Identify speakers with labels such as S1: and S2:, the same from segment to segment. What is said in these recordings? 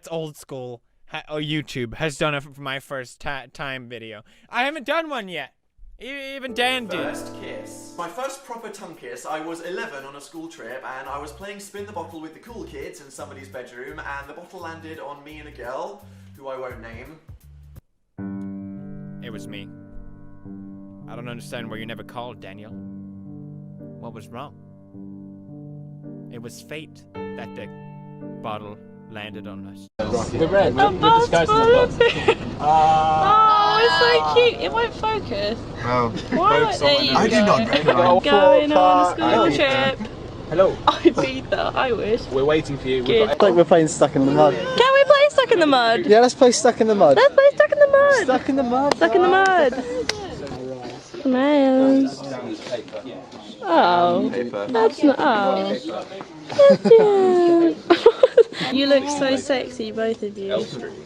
S1: that's old school. YouTube has done it for my first time video. I haven't done one yet. Even Dan did.
S2: First kiss. My first proper tongue kiss, I was 11 on a school trip and I was playing spin the bottle with the cool kids in somebody's bedroom and the bottle landed on me and a girl, who I won't name.
S1: It was me. I don't understand why you never called, Daniel. What was wrong? It was fate that the bottle landed on us.
S3: The red, we're disguised as a
S4: Oh, it's so cute. It won't focus.
S3: Oh.
S4: What? There you
S3: I
S4: go.
S3: did not recognize.
S4: Going on a school trip.
S3: Hello.
S4: I beat that. I wish.
S3: We're waiting for you.
S4: Good.
S5: It's like we're playing Stuck in the Mud.
S4: Can we play Stuck in the Mud?
S5: Yeah, let's play Stuck in the Mud.
S4: Let's play Stuck in the Mud.
S5: Stuck in the Mud.
S4: Stuck in the Mud. Nice. Oh, that's not. Oh, that's cute. You look so sexy, both of you.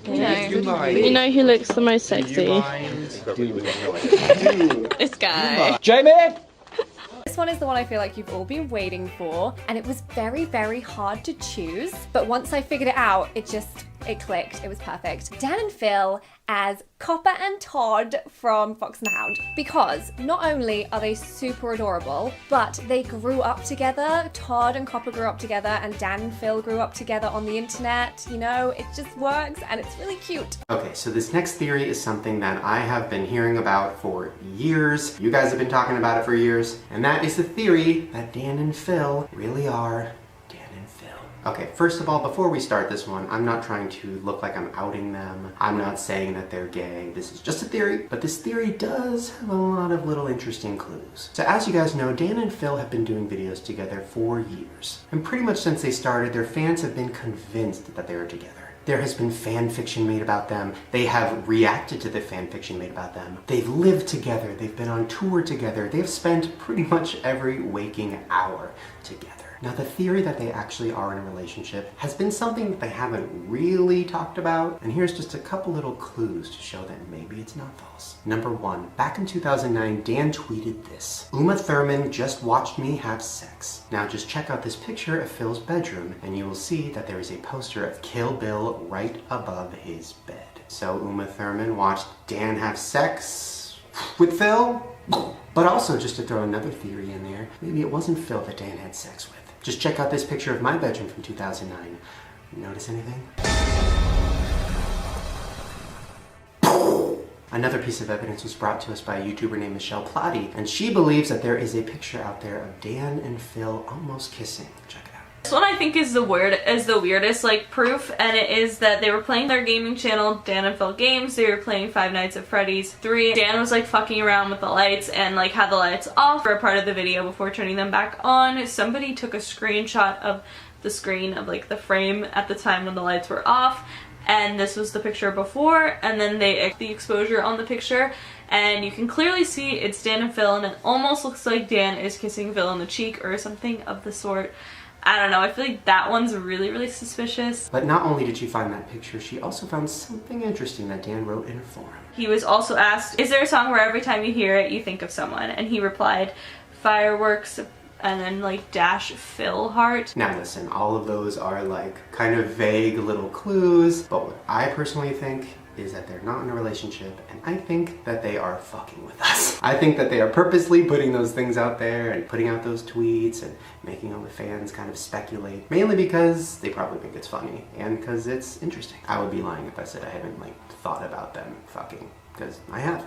S4: You know who looks the most sexy? This guy.
S3: Jamie!
S6: This one is the one I feel like you've all been waiting for, and it was very, very hard to choose, but once I figured it out, it clicked. It was perfect. Dan and Phil as Copper and Todd from Fox and the Hound, because not only are they super adorable, but they grew up together. Todd and Copper grew up together, and Dan and Phil grew up together on the internet. You know, it just works, and it's really cute.
S7: Okay, so this next theory is something that I have been hearing about for years. You guys have been talking about it for years, and that is the theory that Dan and Phil really are Dan and Phil. Okay, first of all, before we start this one, I'm not trying to look like I'm outing them. I'm not saying that they're gay. This is just a theory, but this theory does have a lot of little interesting clues. So as you guys know, Dan and Phil have been doing videos together for years. And pretty much since they started, their fans have been convinced that they are together. There has been fan fiction made about them. They have reacted to the fan fiction made about them. They've lived together. They've been on tour together. They've spent pretty much every waking hour together. Now, the theory that they actually are in a relationship has been something that they haven't really talked about, and here's just a couple little clues to show that maybe it's not false. Number one, back in 2009, Dan tweeted this: Uma Thurman just watched me have sex. Now just check out this picture of Phil's bedroom, and you will see that there is a poster of Kill Bill right above his bed. So Uma Thurman watched Dan have sex with Phil? But also, just to throw another theory in there, maybe it wasn't Phil that Dan had sex with. Just check out this picture of my bedroom from 2009. Notice anything? Another piece of evidence was brought to us by a YouTuber named Michelle Plotty, and she believes that there is a picture out there of Dan and Phil almost kissing. Check it out.
S8: This one I think is the weirdest like proof, and it is that they were playing their gaming channel, Dan and Phil Games. They were playing Five Nights at Freddy's 3. Dan was like fucking around with the lights and like had the lights off for a part of the video before turning them back on. Somebody took a screenshot of the screen of like the frame at the time when the lights were off, and this was the picture before, and then they the exposure on the picture, and you can clearly see it's Dan and Phil, and it almost looks like Dan is kissing Phil on the cheek or something of the sort. I don't know, I feel like that one's really, really suspicious.
S7: But not only did she find that picture, she also found something interesting that Dan wrote in a forum.
S8: He was also asked, is there a song where every time you hear it, you think of someone? And he replied, fireworks, and then like dash Phil heart.
S7: Now listen, all of those are like kind of vague little clues, but what I personally think is that they're not in a relationship, and I think that they are fucking with us. I think that they are purposely putting those things out there and putting out those tweets and making all the fans kind of speculate, mainly because they probably think it's funny and because it's interesting. I would be lying if I said I haven't like thought about them fucking, because I have.